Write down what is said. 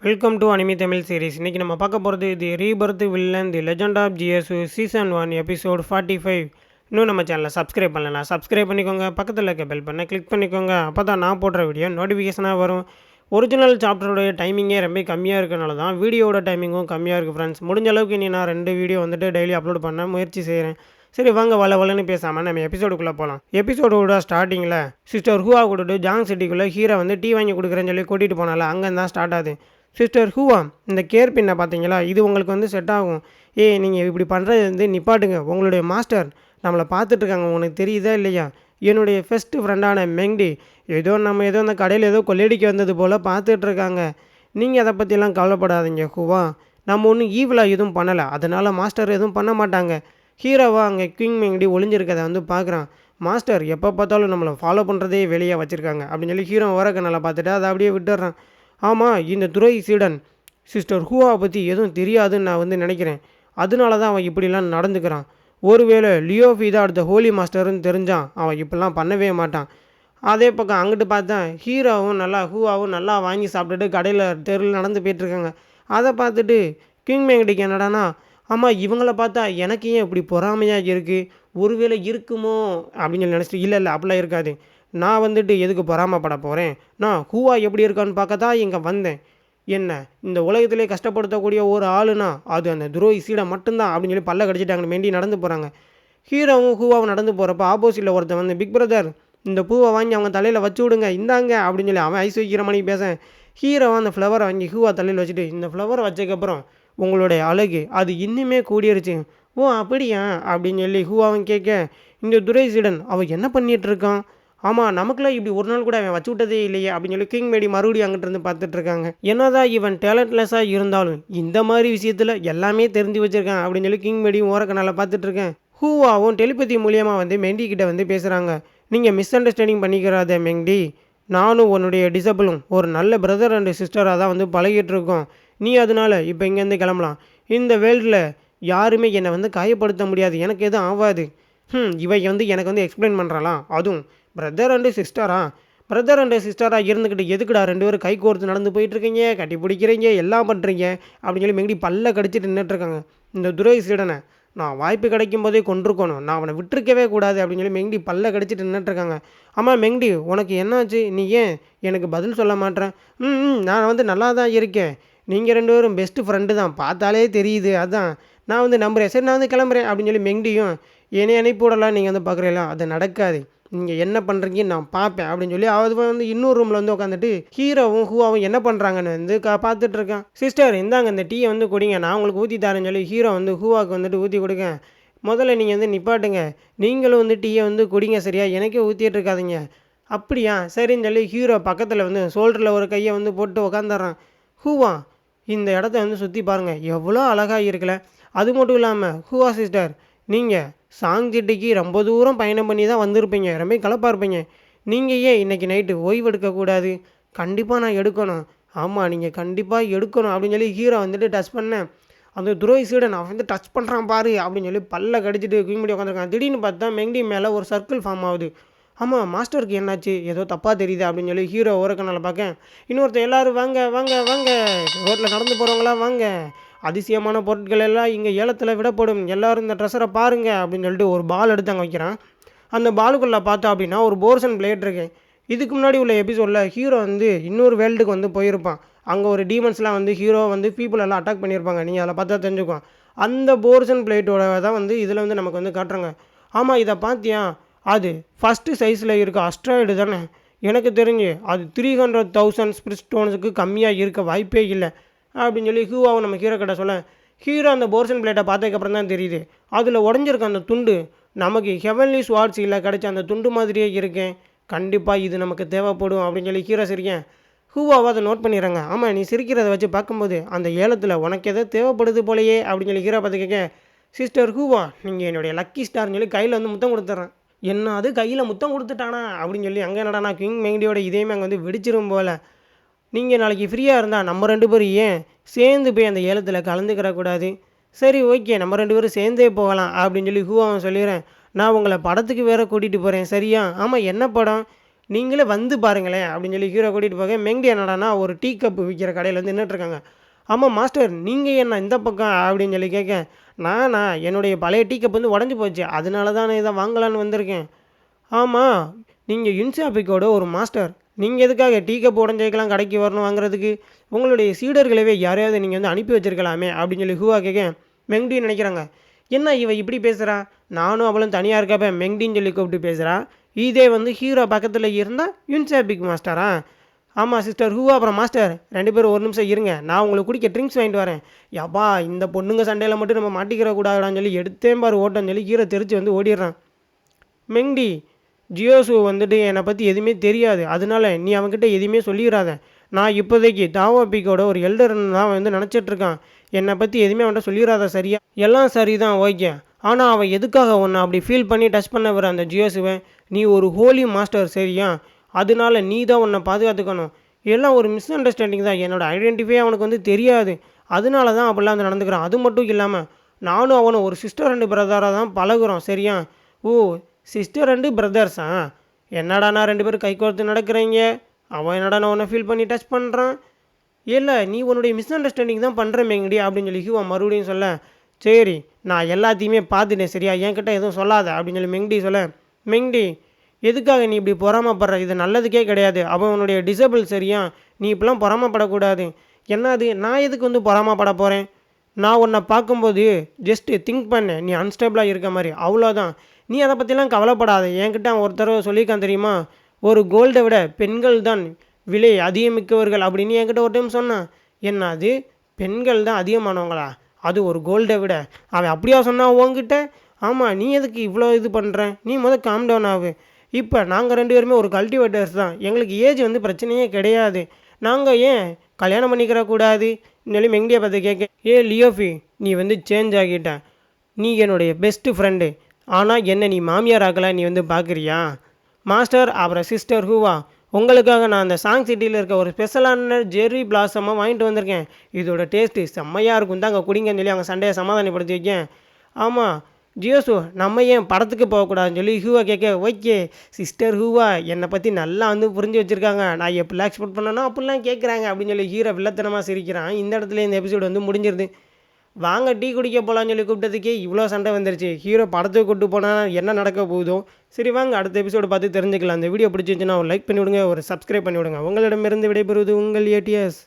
Welcome to anime Tamil series. இன்றைக்கி நம்ம பார்க்க போகிறது the rebirth villain the legend of GSU season 1 episode 45. இன்னும் நம்ம சேனலை சப்ஸ்கிரைப் பண்ணலாம், சப்ஸ்கிரைப் பண்ணிக்கோங்க. பக்கத்தில் இருக்க பெல் பண்ண கிளிக் பண்ணிக்கோங்க. அப்போ தான் நான் போடுற வீடியோ நோட்டிஃபிகேஷனாக வரும். ஒரிஜினல் சாப்டரோடைய டைமிங்கே ரொம்ப கம்மியாக இருக்கனால தான் வீடியோட டைமிங்கும் கம்மியாக இருக்குது ஃப்ரெண்ட்ஸ். முடிஞ்ச அளவுக்கு இனி நான் 2 வீடியோ டெய்லி அப்லோட் பண்ண முயற்சி செய்கிறேன். சரி வாங்க வளன்னு பேசாமல் நம்ம எபிசோடுக்குள்ளே போகலாம். எபிசோடோட ஸ்டார்டிங்கில் சிஸ்டர் ஹூவா கூட்டிட்டு ஜாங் சிட்டிக்குள்ளே ஹீரோ டீ வாங்கி கொடுக்குறேன்னு சொல்லி கூட்டிகிட்டு போனால அங்கே தான் ஸ்டார்ட் ஆகுது. சிஸ்டர் ஹூவா, இந்த கேர் பின்னை பார்த்தீங்களா, இது உங்களுக்கு செட் ஆகும். நீங்கள் இப்படி பண்ணுறது நிப்பாட்டுங்க. உங்களுடைய மாஸ்டர் நம்மளை பார்த்துட்ருக்காங்க, உங்களுக்கு தெரியுதா இல்லையா? என்னுடைய ஃபஸ்ட்டு ஃப்ரெண்டான மெங்டி நம்ம அந்த கடையில் கொள்ளையடிக்க வந்தது போல் பார்த்துட்ருக்காங்க. நீங்கள் அதை பற்றிலாம் கவலைப்படாதீங்க ஹூவா. நம்ம ஒன்றும் ஈவிலாக எதுவும் பண்ணலை, அதனால் மாஸ்டர் எதுவும் பண்ண மாட்டாங்க. ஹீரோவா அங்கே கிங் மெங்டி ஒளிஞ்சிருக்கதை பார்க்குறான். மாஸ்டர் எப்போ பார்த்தாலும் நம்மளை ஃபாலோ பண்ணுறதே வெளியே வச்சுருக்காங்க அப்படின்னு சொல்லி ஹீரோ ஓரக்கண்ணால் பார்த்துட்டு அதை அப்படியே விட்டுடுறான். ஆமாம், இந்த துரை சீடன் சிஸ்டர் ஹூவாவை பற்றி எதுவும் தெரியாதுன்னு நான் நினைக்கிறேன். அதனால தான் அவன் இப்படிலாம் நடந்துக்கிறான். ஒருவேளை லியோஃபி தான் அடுத்த ஹோலி மாஸ்டர்னு தெரிஞ்சான் அவன் இப்படிலாம் பண்ணவே மாட்டான். அதே பக்கம் அங்கிட்டு பார்த்தேன் ஹீரோவும் ஹூவாவும் நல்லா வாங்கி சாப்பிட்டுட்டு கடையில் தெருவில் நடந்து போயிட்டுருக்காங்க. அதை பார்த்துட்டு கிங் மேங்கடிக்கு என்னடானா, ஆமாம் இவங்கள பார்த்தா எனக்கு ஏன் இப்படி பொறாமையாக இருக்குது, ஒருவேளை இருக்குமோ அப்படின்னு சொல்லி நினச்சிட்டு, இல்லை அப்படிலாம் இருக்காது. நான் எதுக்கு பொறாமப்பட போகிறேன், நான் ஹூவா எப்படி இருக்கான்னு பார்க்க தான் இங்கே வந்தேன். என்ன இந்த உலகத்திலே கஷ்டப்படுத்தக்கூடிய ஒரு ஆளுனா அது அந்த துரோகி சீடை மட்டும்தான் அப்படின்னு சொல்லி பல்ல கடிச்சிட்டாங்க. மெண்டி நடந்து போகிறாங்க. ஹீரோவும் ஹூவாவும் நடந்து போகிறப்ப ஆப்போசிட்டில் ஒருத்தன் பிக் பிரதர் இந்த பூவை வாங்கி அவங்க தலையில் வச்சு விடுங்க இந்தாங்க அப்படின்னு சொல்லி அவன் ஐஸ் வைக்கிற மணிக்கு பேச, ஹீரோவை அந்த ஃப்ளவரை வாங்கி ஹூவா தலையில் வச்சுட்டு, இந்த ஃப்ளவரை வச்சதுக்கப்புறம் உங்களுடைய அழகு அது இன்னுமே கூடிருச்சு. ஓ அப்படியா அப்படின்னு சொல்லி ஹூவாவும் கேட்க, இந்த துரை சீடன் அவன் என்ன பண்ணிகிட்டு இருக்கான், ஆமாம் நமக்குலாம் இப்படி ஒரு நாள் கூட அவன் வச்சு விட்டதே இல்லையே அப்படின்னு சொல்லி கிங் மேடி மறுபடியும் அங்கிட்டு இருந்து பார்த்துட்ருக்காங்க. என்னதான் இவன் டேலண்ட்லெஸ்ஸாக இருந்தாலும் இந்த மாதிரி விஷயத்தில் எல்லாமே தெரிஞ்சு வச்சுருக்கான் அப்படின்னு சொல்லி கிங் மேடியும் ஓரக்கனால் பார்த்துட்ருக்கேன். ஹூவாவும் டெலிபதி மூலியமாக மெண்டி கிட்ட பேசுகிறாங்க. நீங்கள் மிஸ் அண்டர்ஸ்டாண்டிங் பண்ணிக்கிறாத மெண்டி, நானும் உன்னுடைய டிசபிளும் ஒரு நல்ல பிரதர் அண்ட் சிஸ்டராக தான் பழகிட்டு இருக்கோம். நீ அதனால இப்போ இங்கேருந்து கிளம்பலாம். இந்த வேர்ல்டில் யாருமே என்னை காயப்படுத்த முடியாது, எனக்கு எதுவும் ஆகாது. இவை எனக்கு எக்ஸ்பிளைன் பண்ணுறாலாம், அதுவும் பிரதர் அண்டு சிஸ்டராக இருந்துக்கிட்டு எதுக்குடா 2 பேரும் கை கோர்த்து நடந்து போயிட்டுருக்கீங்க, கட்டி பிடிக்கிறீங்க, எல்லாம் பண்ணுறீங்க அப்படின்னு சொல்லி மெங்கடி பல்ல கடிச்சிட்டு நின்றுட்டுருக்காங்க. இந்த துரை சீடனை நான் வாய்ப்பு கிடைக்கும் போதே கொண்டிருக்கணும், நான் அவனை விட்டுருக்கவே கூடாது அப்படின்னு சொல்லி மெங்கடி பல்ல கடிச்சிட்டு நின்றுட்டுருக்காங்க. ஆமாம் மெங்கடி, உனக்கு என்னாச்சு, நீ ஏன் எனக்கு பதில் சொல்ல மாட்டேன்? நான் நல்லா தான் இருக்கேன், நீங்கள் 2 பேரும் பெஸ்ட்டு ஃப்ரெண்டு தான், பார்த்தாலே தெரியுது, அதான் நான் நம்புகிறேன். சரி நான் கிளம்புறேன் அப்படின்னு சொல்லி மெங்கடியும், என்னை அனுப்பிவிடலாம் நீங்கள் பார்க்குறீங்களா, அது நடக்காது, நீங்கள் என்ன பண்ணுறீங்கன்னு நான் பார்ப்பேன் அப்படின்னு சொல்லி அது இன்னொரு ரூமில் உட்காந்துட்டு ஹீரோவும் ஹூவாவும் என்ன பண்ணுறாங்கன்னு பார்த்துட்ருக்கேன். சிஸ்டர் இந்தாங்க இந்த டீயை குடிங்க, நான் உங்களுக்கு ஊற்றி தரேன்னு சொல்லி ஹீரோ ஹூவாவுக்கு ஊற்றி கொடுங்க. முதல்ல நீங்கள் நிப்பாட்டுங்க, நீங்களும் டீயை குடிங்க, சரியா, எனக்கே ஊற்றிட்டு இருக்காதிங்க. அப்படியா சரின்னு சொல்லி ஹீரோ பக்கத்தில் ஷோல்டரில் ஒரு கையை போட்டு உக்காந்துடுறான். ஹூவா இந்த இடத்த சுற்றி பாருங்கள், எவ்வளோ அழகாக இருக்கல. அது மட்டும் இல்லாமல் ஹூவா சிஸ்டர், நீங்கள் சாங்சிட்டிக்கு ரொம்ப தூரம் பயணம் பண்ணி தான் வந்திருப்பீங்க, ரொம்ப கலப்பாக இருப்பீங்க. நீங்கள் ஏன் இன்றைக்கி நைட்டு ஓய்வு எடுக்கக்கூடாது? கண்டிப்பாக நான் எடுக்கணும். ஆமாம் நீங்கள் கண்டிப்பாக எடுக்கணும் அப்படின்னு சொல்லி ஹீரோ டச் பண்ணேன். அந்த துரோகி சீடன் அவன் டச் பண்ணுறான் பாரு அப்படின்னு சொல்லி பல்ல கடிச்சிட்டு குயிமுடி உட்காந்துருக்கான். திடீர்னு பார்த்தா மெங்கடி மேலே ஒரு சர்க்கிள் ஃபார்ம் ஆகுது. ஆமாம் மாஸ்டருக்கு என்னாச்சு, ஏதோ தப்பாக தெரியுது அப்படின்னு சொல்லி ஹீரோ ஓரக்கனால் பார்க்க, இன்னொருத்தர் எல்லோரும் வாங்க வாங்க வாங்க, ரோட்டில் நடந்து போகிறவங்களாம் வாங்க, அதிசயமான பொருட்கள் எல்லாம் இங்கே ஏலத்தில் விடப்படும், எல்லோரும் இந்த ட்ரெஸ்ஸரை பாருங்கள் அப்படின்னு சொல்லிட்டு ஒரு பால் எடுத்து அங்கே வைக்கிறான். அந்த பாலுக்குள்ளே பார்த்தா அப்படின்னா ஒரு போர்சன் பிளேட் இருக்கு. இதுக்கு முன்னாடி உள்ள எபிசோடில் ஹீரோ இன்னொரு வேர்ல்டுக்கு போயிருப்பான். அங்கே ஒரு டீமன்ஸ்லாம் ஹீரோ பீப்புள் எல்லாம் அட்டாக் பண்ணியிருப்பாங்க. நீங்கள் அதில் பார்த்தா தெரிஞ்சுக்குவோம். அந்த போர்சன் பிளேட்டோட தான் இதில் நமக்கு காட்டுறாங்க. ஆமாம் இதை பார்த்தியா, அது ஃபஸ்ட்டு சைஸில் இருக்க அஸ்ட்ராய்டு தானே, எனக்கு தெரிஞ்சு அது 300,000 ஸ்பிரிட் ஸ்டோன்ஸுக்கு கம்மியாக இருக்க வாய்ப்பே இல்லை அப்படின்னு சொல்லி ஹூவாவும் நம்ம ஹீரோ கிட்ட சொல்ல, ஹீரோ அந்த போர்சன் பிளேட்டை பார்த்ததுக்கப்புறம் தான் தெரியுது அதில் உடஞ்சிருக்க அந்த துண்டு நமக்கு ஹெவன்லி ஸ்வாட்ஸ் இல்லை கிடச்ச அந்த துண்டு மாதிரியே இருக்கேன், கண்டிப்பாக இது நமக்கு தேவைப்படும் அப்படின்னு சொல்லி ஹீரோ சிரிக்கேன். ஹூவாவை அதை நோட் பண்ணிடுறாங்க. ஆமாம் நீ சிரிக்கிறத வச்சு பார்க்கும்போது அந்த ஏலத்தில் உனக்கு எதோ தேவைப்படுது போலையே அப்படின்னு சொல்லி ஹீரோ பார்த்து கேட்க, சிஸ்டர் ஹூவா நீங்கள் என்னுடைய லக்கி ஸ்டார்னு சொல்லி கையில் முத்தம் கொடுத்துட்றேன். என்ன அது கையில் முத்தம் கொடுத்துட்டானா அப்படின்னு சொல்லி அங்கே என்னடானா கிங் மெங்கடியோட இதேமே அங்கே வெடிச்சிரும் போல். நீங்கள் நாளைக்கு ஃப்ரீயாக இருந்தால் நம்ம 2 பேரும் ஏன் சேர்ந்து போய் அந்த ஏலத்தில் கலந்துக்கிறக்கூடாது? சரி ஓகே நம்ம 2 பேரும் சேர்ந்தே போகலாம் அப்படின்னு சொல்லி ஹூவாவும் சொல்லிடுறேன். நான் உங்களை படத்துக்கு வேறு கூட்டிகிட்டு போகிறேன் சரியா? ஆமாம் என்ன படம்? நீங்களே வந்து பாருங்களேன் அப்படின்னு சொல்லி ஹீரோ கூட்டிகிட்டு போக மெங்டி என்னடானா ஒரு டீ கப்பு விற்கிற கடையில் வந்து நின்றுட்டுருக்காங்க. ஆமாம் மாஸ்டர் நீங்கள் என்ன இந்த பக்கம் அப்படின்னு சொல்லி கேட்க, நானா என்னுடைய பழைய டீ கப் வந்து உடஞ்சி போச்சு, அதனால தான் நான் இதை வாங்கலான்னு வந்திருக்கேன். ஆமாம், நீங்கள் யுன்சாபிக்கோட ஒரு மாஸ்டர், நீங்கள் எதுக்காக டீ கப் உடஞ்சதுக்கெல்லாம் கடைக்கு வரணும் வாங்குறதுக்கு? உங்களுடைய சீடர்களவே யாரையாவது நீங்கள் வந்து அனுப்பி வச்சிருக்கலாமே அப்படின்னு சொல்லி ஹூவா கேட்க, மெங்டி நினைக்கிறாங்க, என்ன இவ இப்படி பேசுகிறா, நானும் அவளும் தனியாக இருக்கப்ப மெங்டின்னு சொல்லி கூப்பிட்டு பேசுகிறா, இதே வந்து ஹீரோ பக்கத்தில் இருந்தால் யுன்சாபிக் மாஸ்டரா? ஆமாம் சிஸ்டர் ஹூவா அப்புறம் மாஸ்டர் 2 பேரும் ஒரு நிமிஷம் இருங்க, நான் உங்களுக்கு குடிக்க ட்ரிங்க்ஸ் வாங்கிட்டு வரேன். யப்பா இந்த பொண்ணுங்க சண்டையில் மட்டும் நம்ம மாட்டிக்கிற கூடாதான்னு சொல்லி எடுத்தேன் பாரு ஓட்டன்னு சொல்லி ஹீரோ தெரிச்சு வந்து ஓடிடுறான். மெங்டி, ஜியோசு வந்துட்டு என்னை பற்றி எதுவுமே தெரியாது, அதனால நீ அவன்கிட்ட எதுவுமே சொல்லிடாத. நான் இப்போதைக்கு தாவோபிக்கோட ஒரு எல்டர்னு தான் வந்து நினச்சிட்ருக்கான். என்னை பற்றி எதுவுமே அவன்கிட்ட சொல்லிடாத சரியா? எல்லாம் சரி தான் ஓகே, ஆனால் அவன் எதுக்காக ஒன்று அப்படி ஃபீல் பண்ணி டச் பண்ண வர அந்த ஜியோசுவை? நீ ஒரு ஹோலி மாஸ்டர் சரியா? அதனால நீ தான் உன்னை பாதுகாத்துக்கணும். எல்லாம் ஒரு மிஸ் அண்டர்ஸ்டாண்டிங் தான், என்னோடய ஐடென்டிஃபை அவனுக்கு வந்து தெரியாது, அதனால தான் அப்படிலாம் வந்து நடந்துக்கிறான். அது மட்டும் இல்லாமல் நானும் அவனும் ஒரு சிஸ்டர் அண்டு பிரதராக தான் பழகுறோம் சரியா? ஓ சிஸ்டர் அண்டு பிரதர்ஸா? என்னடா நான் 2 பேரும் கை கோர்த்து நடக்கிறீங்க, அவன் என்னடா நான் உன்னை ஃபீல் பண்ணி டச் பண்ணுறான். இல்லை நீ உன்னுடைய மிஸ் அண்டர்ஸ்டாண்டிங் தான் பண்ணுறேன் மெங்கடி அப்படின்னு சொல்லி ஹியூவா மறுபடியும் சொல்ல, சரி நான் எல்லாத்தையுமே பார்த்துட்டேன் சரியா, என்கிட்ட எதுவும் சொல்லாத அப்படின்னு சொல்லி மெங்கடி சொல்ல, மெங்கடி எதுக்காக நீ இப்படி பொறாமப்படுற, இது நல்லதுக்கே கிடையாது, அவன் உன்னுடைய டிசபிள் சரியா, நீ இப்பெல்லாம் பொறாமப்படக்கூடாது. என்னது நான் எதுக்கு வந்து பொறாமப்பட போகிறேன்? நான் உன்னை பார்க்கும்போது ஜஸ்ட்டு திங்க் பண்ணேன் நீ அன்ஸ்டேபிளாக இருக்க மாதிரி, அவ்வளோதான். நீ அதை பற்றிலாம் கவலைப்படாத. என்கிட்ட அவன் ஒருத்தர் சொல்லியிருக்கான் தெரியுமா, ஒரு கோல்டை விட பெண்கள் தான் விலை அதிகமிக்கவர்கள் அப்படின்னு என்கிட்ட ஒரு டைம் சொன்னான். என்ன அது பெண்கள் தான் அதிகமானவங்களா? அது ஒரு கோல்டை விட? அவன் அப்படியா சொன்னான் உங்ககிட்ட? ஆமாம், நீ எதுக்கு இவ்வளோ இது பண்ணுற? நீ காம் டவுன் ஆகு. இப்போ நாங்கள் 2 பேருமே ஒரு கல்டிவேட்டர்ஸ் தான், எங்களுக்கு ஏஜ் வந்து பிரச்சனையே கிடையாது, நாங்கள் ஏன் கல்யாணம் பண்ணிக்கிற கூடாது சொல்லி மெங்கடியை பார்த்து கேட்க, ஏ லியோஃபி நீ வந்து சேஞ்ச் ஆகிட்ட, நீ என்னுடைய பெஸ்ட்டு ஃப்ரெண்டு, ஆனால் என்ன நீ மாமியார் ஆக்கலாம் நீ வந்து பார்க்குறியா? மாஸ்டர் அப்புறம் சிஸ்டர் ஹூவா, உங்களுக்காக நான் அந்த சாங் சிட்டியில் இருக்க ஒரு ஸ்பெஷலான ஜெர்ரி பிளாசமாக வாங்கிட்டு வந்திருக்கேன், இதோட டேஸ்ட்டு செம்மையாக இருக்கும் தான், அங்கே குடிங்கன்னு சொல்லி அவங்க சண்டையை சமாதானப்படுத்தி வைக்கேன். ஆமாம் ஜியோசு, நம்ம ஏன் படத்துக்கு போகக்கூடாதுன்னு சொல்லி ஹூவா கேட்க, ஓகே சிஸ்டர் ஹூவா என்னை பற்றி நல்லா வந்து புரிஞ்சு வச்சுருக்காங்க, நான் எப்படிலாம் எக்ஸ்பெக்ட் பண்ணேனோ அப்படிலாம் கேட்குறாங்க அப்படின்னு சொல்லி ஹீரோ வில்லத்தனமாக சிரிக்கிறான். இந்த இடத்துல இந்த எபிசோடு வந்து முடிஞ்சிருது. வாங்க டீ குடிக்க போகலான்னு சொல்லி கூப்பிட்டதுக்கே இவ்வளோ சண்டை வந்துருச்சு. ஹீரோ படத்துக்கு கூப்பிட்டு போனால் என்ன நடக்க போகுதோ. சரி வாங்க அடுத்த எபிசோடு பார்த்து தெரிஞ்சுக்கலாம். அந்த வீடியோ பிடிச்சிருந்துச்சுன்னா ஒரு லைக் பண்ணி விடுங்க, ஒரு சப்ஸ்கிரைப் பண்ணி விடுங்க. உங்களிடமிருந்து விடைபெறுவது உங்கள் ஏடிஎஸ்.